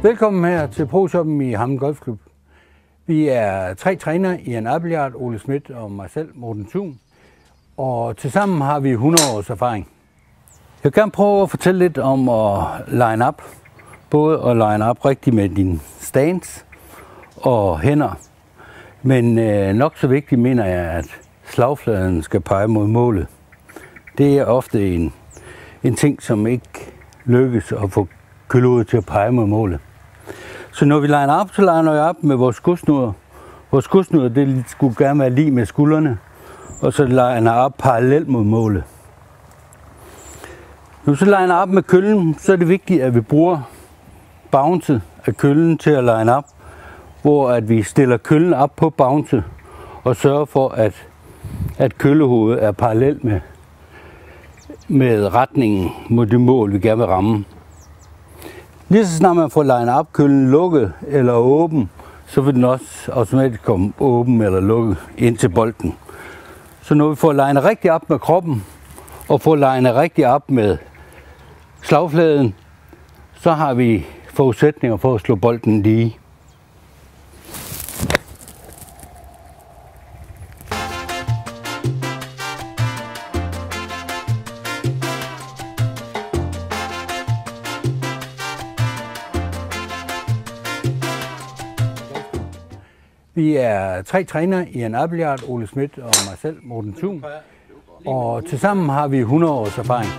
Velkommen her til Pro-shoppen i Hammen Golfklub. Vi er 3 trænere i en Abelard, Ole Schmidt og mig selv, Morten Thun. Og tilsammen har vi 100 års erfaring. Jeg vil gerne prøve at fortælle lidt om at line up. Både at line up rigtigt med din stance og hænder. Men nok så vigtigt mener jeg, at slagfladen skal pege mod målet. Det er ofte en ting, som ikke lykkes at få køllehovedet til at pege mod målet. Så når vi liner op, så liner jeg op med vores skudsnudder. Vores skudsnudder, det skulle gerne være lige med skuldrene, og så liner jeg op parallelt mod målet. Når vi så liner op med køllen, så er det vigtigt, at vi bruger bouncet af køllen til at line op, hvor at vi stiller køllen op på bouncet og sørger for, at køllehovedet er parallelt med retningen mod det mål, vi gerne vil ramme. Lige så snart man får line up køllen lukket eller åben, så vil den også automatisk komme åben eller lukket ind til bolden. Så når vi får linet rigtig op med kroppen og får linet rigtig op med slagfladen, så har vi forudsætninger for at slå bolden lige. Vi er 3 trænere i en Abelard, Ole Schmidt og mig selv, Morten Thun. Og tilsammen har vi 100 års erfaring.